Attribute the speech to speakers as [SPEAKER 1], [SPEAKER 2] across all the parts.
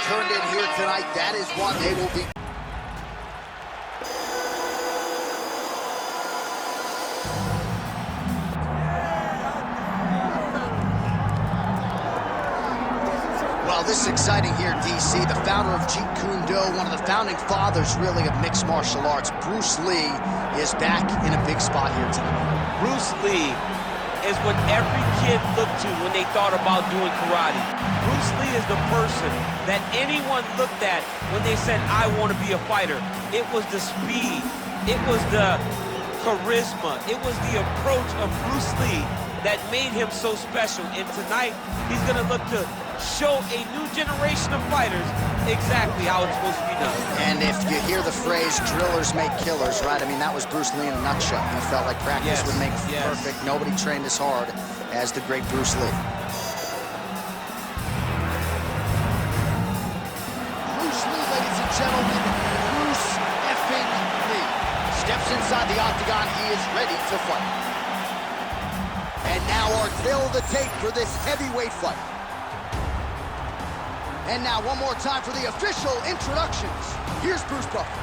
[SPEAKER 1] turned in here tonight. That is what they will be. Well, this is exciting here, DC. The founder of Jeet Kune Do, one of the founding fathers, really, of mixed martial arts, Bruce Lee, is back in a big spot here tonight.
[SPEAKER 2] Bruce Lee is what every kid looked to when they thought about doing karate. Bruce Lee is the person that anyone looked at when they said, I want to be a fighter. It was the speed, it was the charisma, it was the approach of Bruce Lee that made him so special. And tonight, he's going to look to show a new generation of fighters exactly how it's supposed to be done.
[SPEAKER 1] And if you hear the phrase, drillers make killers, right? I mean, that was Bruce Lee in a nutshell. He felt like practice would make perfect. Nobody trained as hard as the great Bruce Lee. Bruce Lee, ladies and gentlemen, Bruce effing Lee. Steps inside the octagon, he is ready to fight. And now our tale of the tape for this heavyweight fight. And now, one more time for the official introductions. Here's Bruce Buffer.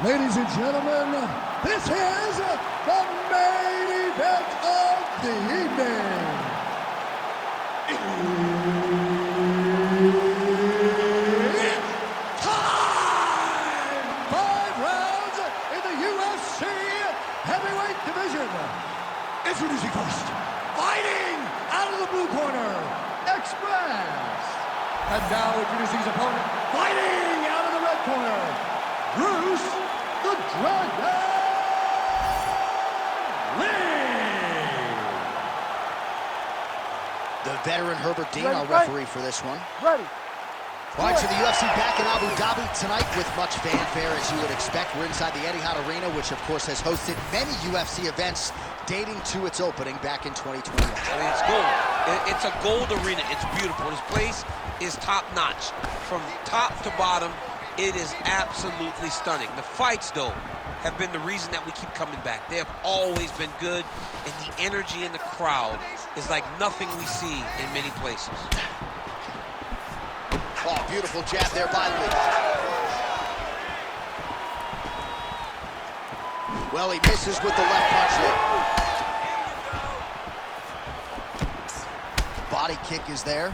[SPEAKER 3] Ladies and gentlemen, this is the main event of the evening. It's time! 5 rounds in the UFC heavyweight division. Introducing first, fighting out of the blue corner, Express. And now introducing his opponent, fighting out of the red corner, Bruce the Dragon Lee.
[SPEAKER 1] The veteran Herbert Dean, our referee for this one.
[SPEAKER 3] Ready.
[SPEAKER 1] All right, so the UFC back in Abu Dhabi tonight with much fanfare, as you would expect. We're inside the Etihad Arena, which, of course, has hosted many UFC events dating to its opening back in 2021.
[SPEAKER 2] I mean, it's gold. It's a gold arena. It's beautiful. This place is top-notch. From top to bottom, it is absolutely stunning. The fights, though, have been the reason that we keep coming back. They have always been good, and the energy in the crowd is like nothing we see in many places.
[SPEAKER 1] Oh, beautiful jab there by Lee. Well, he misses with the left punch there. Body kick is there.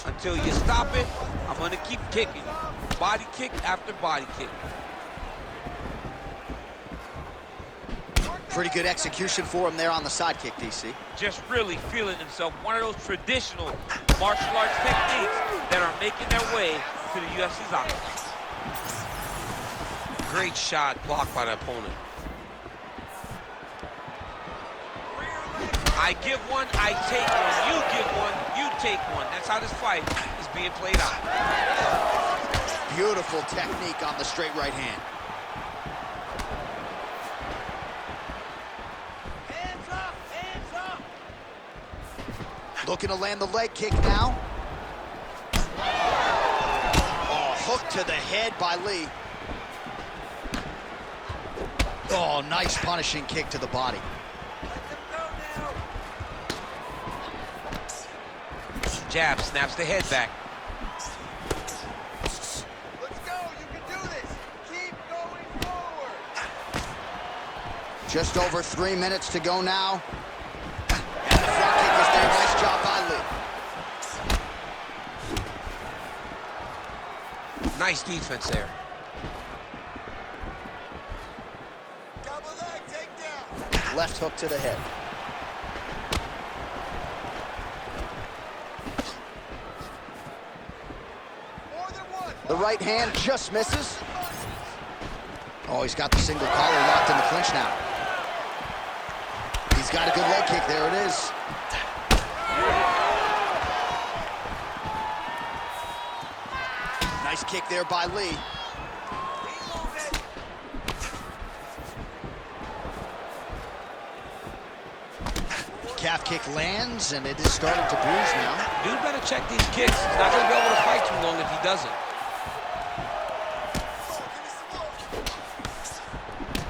[SPEAKER 2] Until you stop it, I'm going to keep kicking. Body kick after body kick.
[SPEAKER 1] Pretty good execution for him there on the side kick, DC.
[SPEAKER 2] Just really feeling himself. One of those traditional martial arts techniques that are making their way to the UFC's octagon. Great shot blocked by the opponent. I give one, I take one. You give one, you take one. That's how this fight is being played out.
[SPEAKER 1] Beautiful technique on the straight right hand. Looking to land the leg kick now. Oh, hook to the head by Lee. Oh, nice punishing kick to the body.
[SPEAKER 2] Jab snaps the head back.
[SPEAKER 4] Let's go, you can do this. Keep going forward.
[SPEAKER 1] Just over 3 minutes to go now. And the front kick is there. Nice job by Lee.
[SPEAKER 2] Nice defense there.
[SPEAKER 4] Double leg takedown.
[SPEAKER 1] Left hook to the head.
[SPEAKER 4] More than one.
[SPEAKER 1] The right hand just misses. Oh, he's got the single collar locked in the clinch now. He's got a good leg kick. There it is. Nice kick there by Lee. Calf kick lands, and it is starting to bruise now.
[SPEAKER 2] Dude better check these kicks. He's not going to be able to fight too long if he doesn't.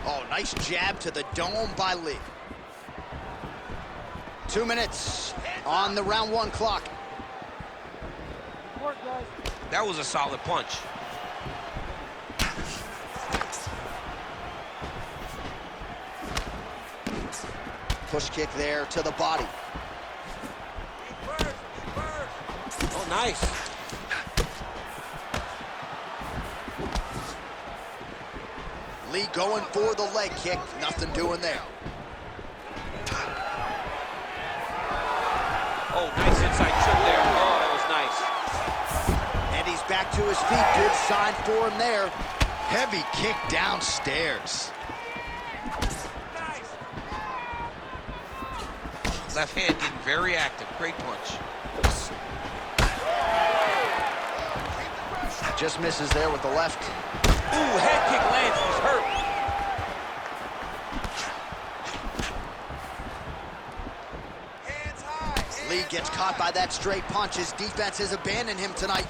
[SPEAKER 1] Oh, nice jab to the dome by Lee. 2 minutes on the round 1 clock.
[SPEAKER 2] That was a solid punch.
[SPEAKER 1] Push kick there to the body.
[SPEAKER 2] Oh, nice.
[SPEAKER 1] Lee going for the leg kick. Nothing doing there.
[SPEAKER 2] Oh, nice inside trip there. Oh, that was nice.
[SPEAKER 1] And he's back to his feet. Good sign for him there. Heavy kick downstairs.
[SPEAKER 2] Left hand getting very active. Great punch.
[SPEAKER 1] Just misses there with the left.
[SPEAKER 2] Ooh, head kick lands. He's hurt.
[SPEAKER 4] Hands high.
[SPEAKER 1] Lee gets caught by that straight punch. His defense has abandoned him tonight.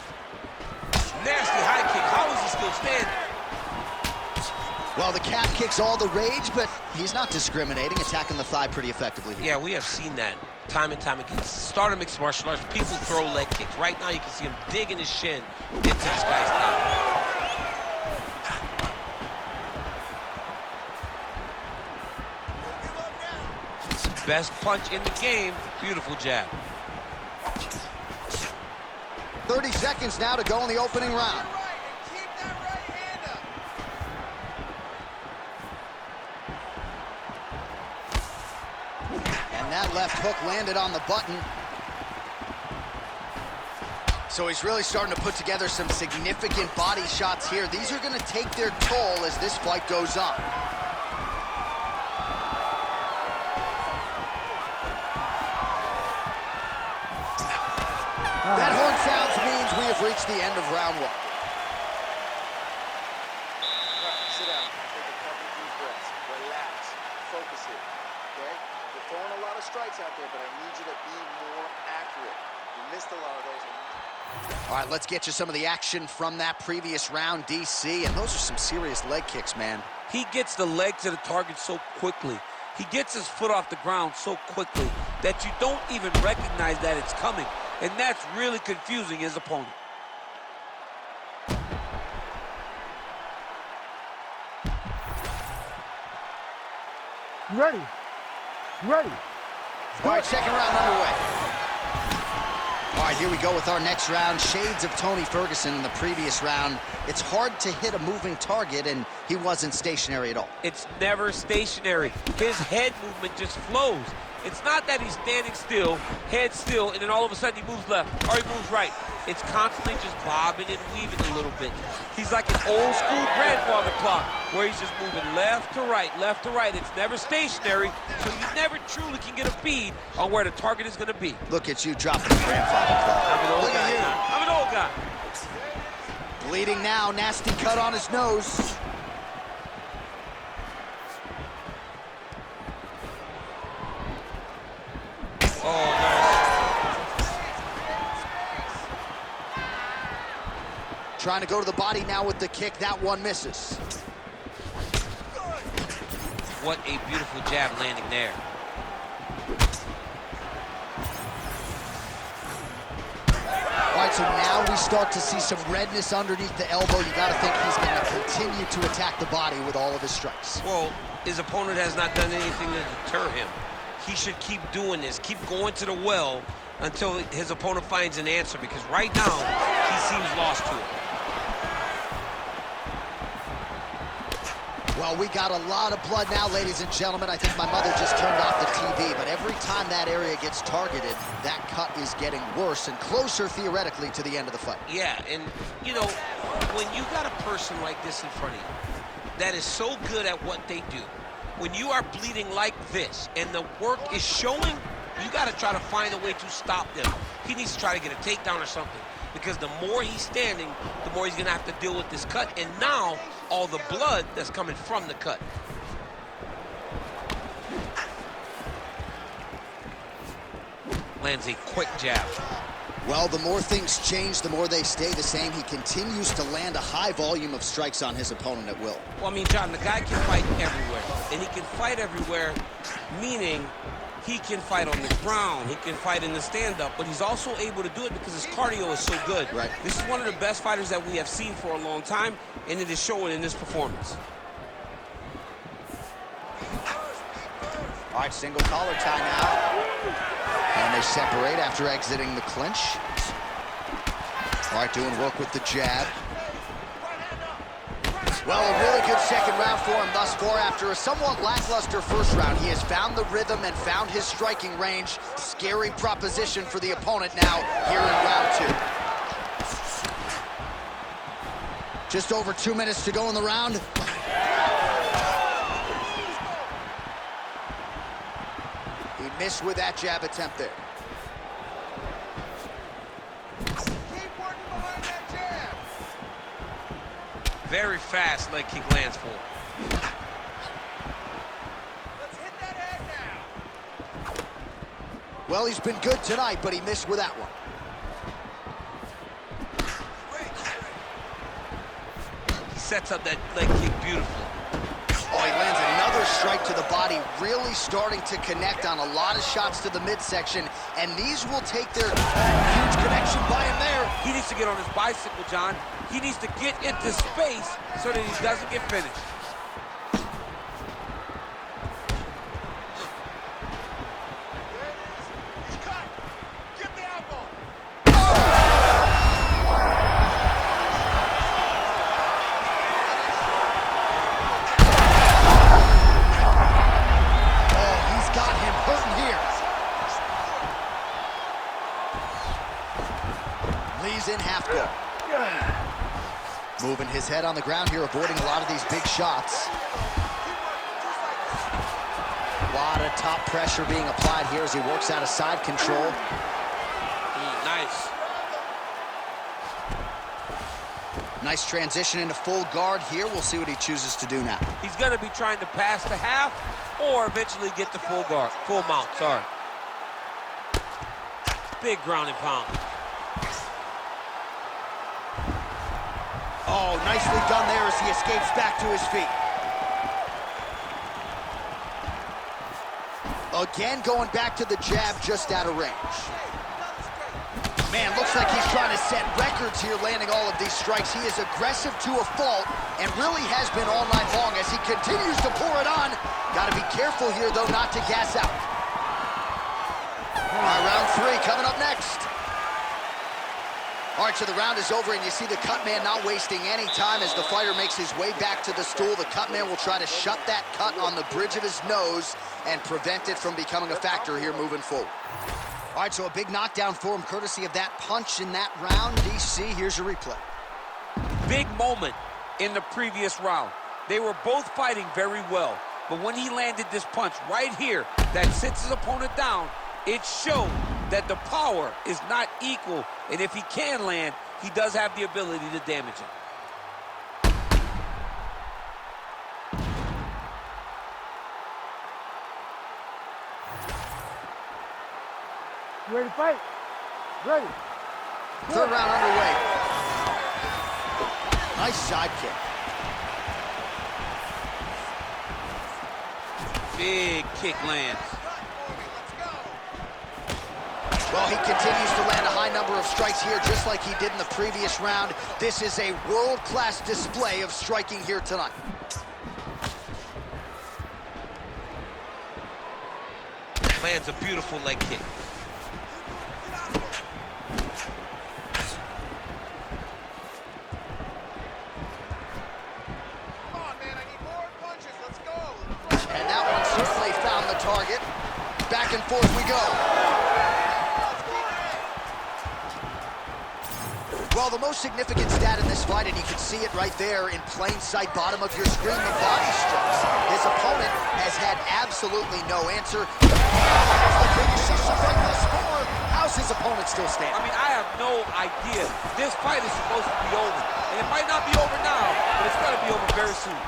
[SPEAKER 2] Nasty high kick. How is he still standing?
[SPEAKER 1] Well, the calf kick's all the rage, but he's not discriminating, attacking the thigh pretty effectively here.
[SPEAKER 2] Yeah, we have seen that time and time again. Start of mixed martial arts, people throw leg kicks. Right now, you can see him digging his shin into this guy's thigh. Best punch in the game. Beautiful jab.
[SPEAKER 1] 30 seconds now to go in the opening round.
[SPEAKER 4] Keep that right hand up.
[SPEAKER 1] And that left hook landed on the button. So he's really starting to put together some significant body shots here. These are going to take their toll as this fight goes on. That horn sounds means we have reached the end of round 1.
[SPEAKER 4] Sit down. Take a couple deep breaths. Relax. Focus here. Okay? You're throwing a lot of strikes out there, but I need you to be more accurate. You missed a lot of those.
[SPEAKER 1] All right, let's get you some of the action from that previous round, DC. And those are some serious leg kicks, man.
[SPEAKER 2] He gets the leg to the target so quickly. He gets his foot off the ground so quickly that you don't even recognize that it's coming. And that's really confusing his opponent.
[SPEAKER 3] Ready. Ready.
[SPEAKER 1] All right, second round underway. All right, here we go with our next round. Shades of Tony Ferguson in the previous round. It's hard to hit a moving target, and he wasn't stationary at all.
[SPEAKER 2] It's never stationary. His head movement just flows. It's not that he's standing still, head still, and then all of a sudden he moves left or he moves right. It's constantly just bobbing and weaving a little bit. He's like an old school grandfather clock where he's just moving left to right, left to right. It's never stationary, so you never truly can get a bead on where the target is going to be.
[SPEAKER 1] Look at you dropping the grandfather clock.
[SPEAKER 2] I'm an old
[SPEAKER 1] Look
[SPEAKER 2] guy.
[SPEAKER 1] at you.
[SPEAKER 2] I'm an old guy.
[SPEAKER 1] Bleeding now, nasty cut on his nose.
[SPEAKER 2] Oh, nice.
[SPEAKER 1] Trying to go to the body now with the kick. That one misses.
[SPEAKER 2] What a beautiful jab landing there.
[SPEAKER 1] All right, so now we start to see some redness underneath the elbow. You got to think he's going to continue to attack the body with all of his strikes.
[SPEAKER 2] Well, his opponent has not done anything to deter him. He should keep doing this, keep going to the well until his opponent finds an answer, because right now, he seems lost to it.
[SPEAKER 1] Well, we got a lot of blood now, ladies and gentlemen. I think my mother just turned off the TV, but every time that area gets targeted, that cut is getting worse and closer, theoretically, to the end of the fight.
[SPEAKER 2] Yeah, and, you know, when you got a person like this in front of you that is so good at what they do, when you are bleeding like this and the work is showing, you got to try to find a way to stop them. He needs to try to get a takedown or something, because the more he's standing, the more he's going to have to deal with this cut, and now all the blood that's coming from the cut. Lands a quick jab.
[SPEAKER 1] Well, the more things change, the more they stay the same. He continues to land a high volume of strikes on his opponent at will.
[SPEAKER 2] Well, I mean, John, the guy can fight everywhere, and he can fight everywhere, meaning He can fight on the ground. He can fight in the stand-up, but he's also able to do it because his cardio is so good.
[SPEAKER 1] Right.
[SPEAKER 2] This is one of the best fighters that we have seen for a long time, and it is showing in this performance.
[SPEAKER 1] All right, single collar tie now. And they separate after exiting the clinch. All right, doing work with the jab. Well, a really good second round for him thus far. After a somewhat lackluster first round, he has found the rhythm and found his striking range. Scary proposition for the opponent now here in round 2. Just over 2 minutes to go in the round. He missed with that jab attempt there.
[SPEAKER 2] Very fast leg kick lands for him.
[SPEAKER 4] Let's hit that head now.
[SPEAKER 1] Well, he's been good tonight, but he missed with that one.
[SPEAKER 2] He sets up that leg kick beautifully.
[SPEAKER 1] Oh, he lands another strike to the body, really starting to connect on a lot of shots to the midsection, and these will take their huge connection by him there.
[SPEAKER 2] He needs to get on his bicycle, John. He needs to get into space so that he doesn't get finished.
[SPEAKER 4] There it is. He's cut. Get the elbow.
[SPEAKER 1] Oh, he's got him hurting here. Lee's in half guard. Moving his head on the ground here, avoiding a lot of these big shots. A lot of top pressure being applied here as he works out of side control.
[SPEAKER 2] Nice.
[SPEAKER 1] Nice transition into full guard here. We'll see what he chooses to do now.
[SPEAKER 2] He's going to be trying to pass the half or eventually get to full guard, full mount, sorry. Big ground and pound.
[SPEAKER 1] Oh, nicely done there as he escapes back to his feet. Again, going back to the jab just out of range. Man, looks like he's trying to set records here, landing all of these strikes. He is aggressive to a fault and really has been all night long as he continues to pour it on. Got to be careful here, though, not to gas out. All right, round 3 coming up next. All right, so the round is over, and you see the cut man not wasting any time as the fighter makes his way back to the stool. The cut man will try to shut that cut on the bridge of his nose and prevent it from becoming a factor here moving forward. All right, so a big knockdown for him, courtesy of that punch in that round. DC, here's your replay.
[SPEAKER 2] Big moment in the previous round. They were both fighting very well, but when he landed this punch right here that sits his opponent down, it showed that the power is not equal, and if he can land, he does have the ability to damage him.
[SPEAKER 3] You ready to fight? Ready.
[SPEAKER 1] Third round underway. Nice side kick.
[SPEAKER 2] Big kick lands.
[SPEAKER 1] Well, he continues to land a high number of strikes here, just like he did in the previous round. This is a world-class display of striking here tonight.
[SPEAKER 2] Lands a beautiful leg kick.
[SPEAKER 4] Come on, man. I need more punches. Let's go.
[SPEAKER 1] And that one certainly found the target. Back and forth we go. Well, the most significant stat in this fight, and you can see it right there in plain sight, bottom of your screen, the body strikes. His opponent has had absolutely no answer. How's his opponent still standing?
[SPEAKER 2] I mean, I have no idea. This fight is supposed to be over. And it might not be over now, but it's going to be over very soon.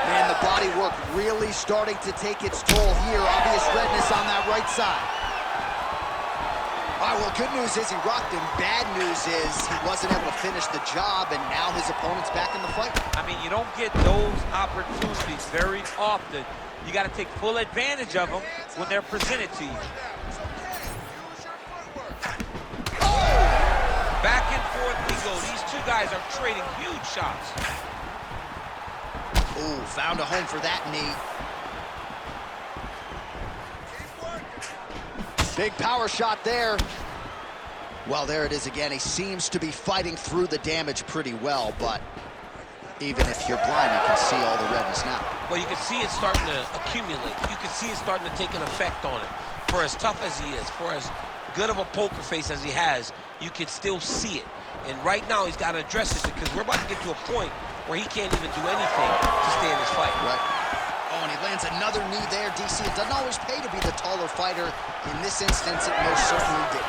[SPEAKER 1] Man, the body work really starting to take its toll here. Obvious redness on that right side. All All right, well, good news is he rocked him. Bad news is he wasn't able to finish the job, and now his opponent's back in the fight.
[SPEAKER 2] I mean, you don't get those opportunities very often. You got to take full advantage of them when they're presented to you. Back and forth we go. These two guys are trading huge shots.
[SPEAKER 1] Ooh, found a home for that knee. Big power shot there. Well, there it is again. He seems to be fighting through the damage pretty well, but even if you're blind, you can see all the redness now.
[SPEAKER 2] Well, you can see it starting to accumulate. You can see it starting to take an effect on it. For as tough as he is, for as good of a poker face as he has, you can still see it. And right now, he's got to address it because we're about to get to a point where he can't even do anything to stay in this fight.
[SPEAKER 1] Right. Oh, and he lands another knee there, DC. It doesn't always pay to be the taller fighter. In this instance, it most certainly did.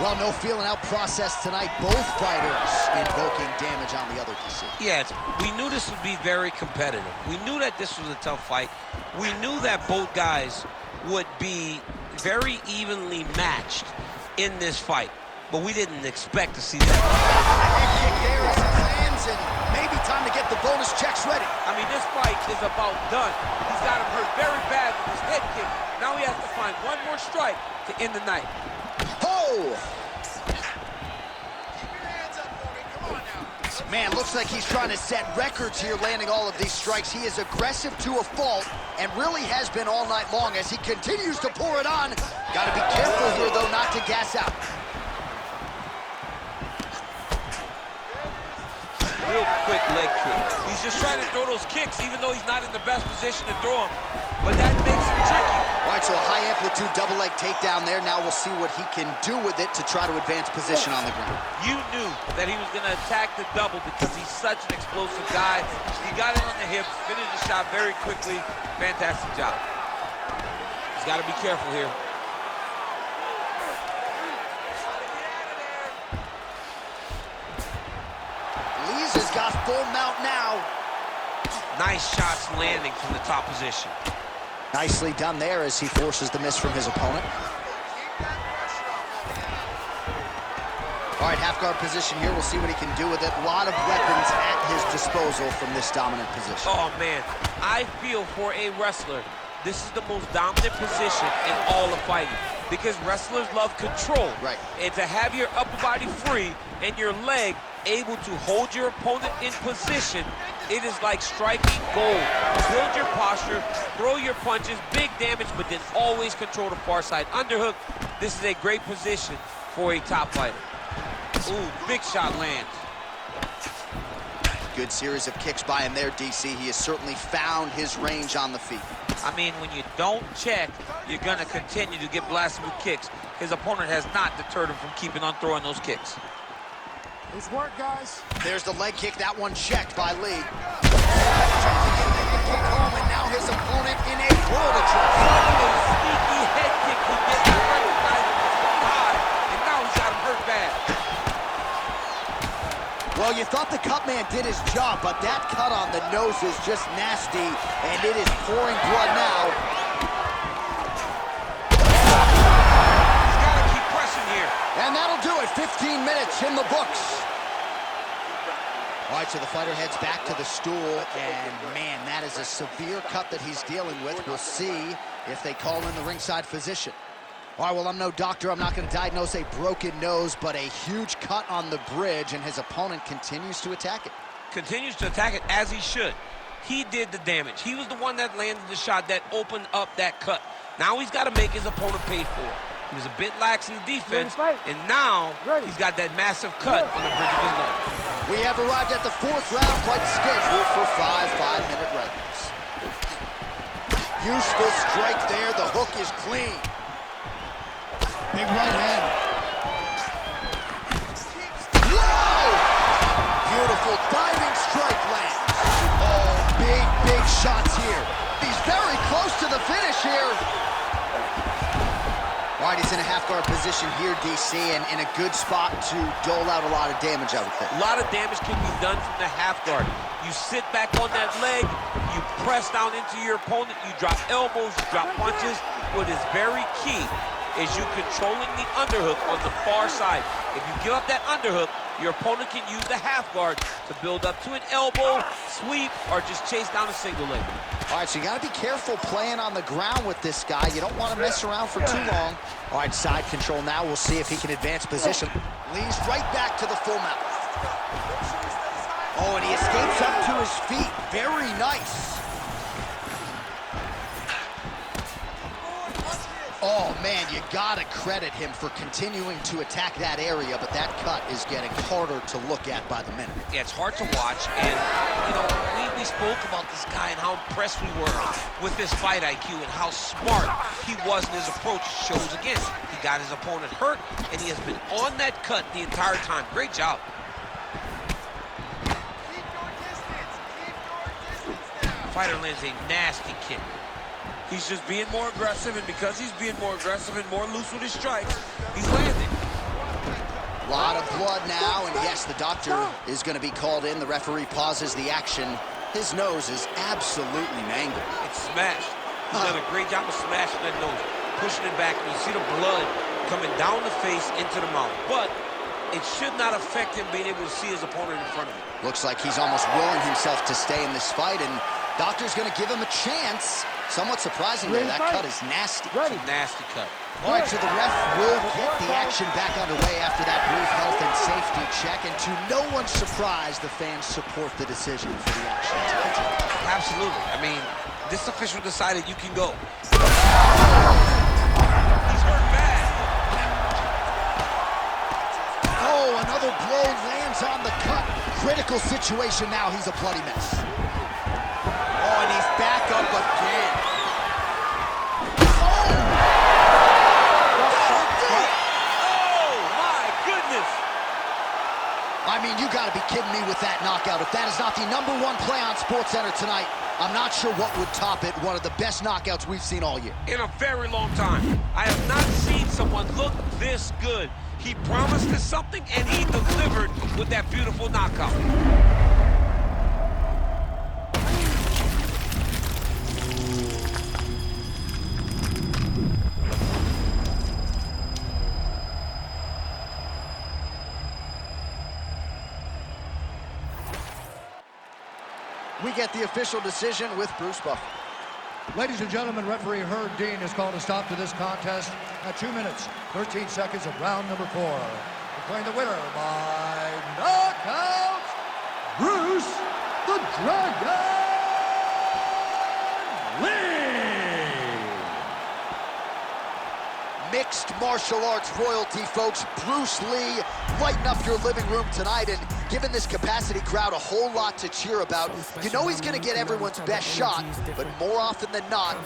[SPEAKER 1] Well, no feeling out process tonight. Both fighters invoking damage on the other, DC.
[SPEAKER 2] Yes, we knew this would be very competitive. We knew that this was a tough fight. We knew that both guys would be very evenly matched in this fight, but we didn't expect to see that.
[SPEAKER 1] Head kick there as it lands, and maybe time to get the bonus checks ready.
[SPEAKER 2] I mean, this fight is about done. He's got him hurt very bad with his head kick. Now he has to find one more strike to end the night.
[SPEAKER 1] Oh! Man, looks like he's trying to set records here, landing all of these strikes. He is aggressive to a fault, and really has been all night long as he continues to pour it on. Got to be careful here, though, not to gas out.
[SPEAKER 2] Real quick leg kick. He's just trying to throw those kicks, even though he's not in the best position to throw them. But that makes him tricky.
[SPEAKER 1] All right, so a high-amplitude double-leg takedown there. Now we'll see what he can do with it to try to advance position on the ground.
[SPEAKER 2] You knew that he was going to attack the double because he's such an explosive guy. He got it on the hips, finished the shot very quickly. Fantastic job. He's got to be careful here.
[SPEAKER 1] Lees has got full mount now.
[SPEAKER 2] Nice shots landing from the top position.
[SPEAKER 1] Nicely done there as he forces the miss from his opponent. All right, half guard position here. We'll see what he can do with it. A lot of weapons at his disposal from this dominant position.
[SPEAKER 2] Oh, man. I feel for a wrestler, this is the most dominant position in all of fighting because wrestlers love control.
[SPEAKER 1] Right.
[SPEAKER 2] And to have your upper body free and your leg able to hold your opponent in position, it is like striking gold. Build your posture, throw your punches, big damage, but then always control the far side underhook. This is a great position for a top fighter. Ooh, big shot lands.
[SPEAKER 1] Good series of kicks by him there, DC. He has certainly found his range on the feet.
[SPEAKER 2] I mean, when you don't check, you're going to continue to get blasted with kicks. His opponent has not deterred him from keeping on throwing those kicks.
[SPEAKER 3] Nice work, guys.
[SPEAKER 1] There's the leg kick. That one checked by Lee. Trying to get the kick home, and now his opponent in a world of trouble.
[SPEAKER 2] Suddenly, sneaky head kick he gets to recognize it high, and now he's got him hurt bad.
[SPEAKER 1] Well, you thought the cut man did his job, but that cut on the nose is just nasty, and it is pouring blood now.
[SPEAKER 2] He's got to keep pressing here.
[SPEAKER 1] And that'll do it. 15 minutes in the books. All right, so the fighter heads back to the stool, and man, that is a severe cut that he's dealing with. We'll see if they call in the ringside physician. All right, well, I'm no doctor. I'm not going to diagnose a broken nose, but a huge cut on the bridge, and his opponent continues to attack it.
[SPEAKER 2] Continues to attack it as he should. He did the damage. He was the one that landed the shot that opened up that cut. Now he's got to make his opponent pay for it. He was a bit lax in the defense, and now he's got that massive cut on the bridge of his nose.
[SPEAKER 1] We have arrived at the fourth round, fight scheduled for 5 5-minute rounds. Useful strike there. The hook is clean. Big right hand. Whoa! Beautiful diving strike lands. Oh, big shots here. He's very close to the finish here. All right, he's in a half-guard position here, DC, and in a good spot to dole out a lot of damage, I would think.
[SPEAKER 2] A lot of damage can be done from the half guard. You sit back on that leg, you press down into your opponent, you drop elbows, you drop punches. What is very key is you controlling the underhook on the far side. If you give up that underhook, your opponent can use the half guard to build up to an elbow, sweep, or just chase down a single leg.
[SPEAKER 1] All right, so you got to be careful playing on the ground with this guy. You don't want to mess around for too long. All right, side control now. We'll see if he can advance position. Leans right back to the full mount. Oh, and he escapes up to his feet. Very nice. Oh, man, you got to credit him for continuing to attack that area, but that cut is getting harder to look at by the minute.
[SPEAKER 2] Yeah, it's hard to watch, and, you know, we spoke about this guy and how impressed we were with his fight IQ and how smart he was in his approach. Shows again, he got his opponent hurt, and he has been on that cut the entire time. Great job.
[SPEAKER 4] Keep your distance. Keep your distance now.
[SPEAKER 2] Fighter lands a nasty kick. He's just being more aggressive, and because he's being more aggressive and more loose with his strikes, he's landing.
[SPEAKER 1] A lot of blood now, and yes, the doctor is going to be called in. The referee pauses the action. His nose is absolutely mangled.
[SPEAKER 2] It's smashed. He's done a great job of smashing that nose, pushing it back, and you see the blood coming down the face into the mouth. But it should not affect him being able to see his opponent in front of him.
[SPEAKER 1] Looks like he's almost willing himself to stay in this fight, and doctor's going to give him a chance. Somewhat surprisingly, that cut is nasty.
[SPEAKER 2] It's a nasty cut.
[SPEAKER 1] All right, so the ref will get the action back underway after that brief health and safety check, and to no one's surprise, the fans support the decision for the action to continue.
[SPEAKER 2] Absolutely. I mean, this official decided you can go. He's hurt bad.
[SPEAKER 1] Oh, another blow lands on the cut. Critical situation now. He's a bloody mess. Oh, and he's back up again. I mean, you gotta be kidding me with that knockout. If that is not the #1 play on SportsCenter tonight, I'm not sure what would top it. One of the best knockouts we've seen all year.
[SPEAKER 2] In a very long time. I have not seen someone look this good. He promised us something, and he delivered with that beautiful knockout.
[SPEAKER 1] We get the official decision with Bruce Buffer.
[SPEAKER 3] Ladies and gentlemen, referee Herb Dean has called a stop to this contest at 2 minutes, 13 seconds of round number 4. Declaring the winner by knockout, Bruce the Dragon Lee!
[SPEAKER 1] Mixed martial arts royalty, folks. Bruce Lee, lighten up your living room tonight, and giving this capacity crowd a whole lot to cheer about. You know he's going to get everyone's best shot, but more often than not,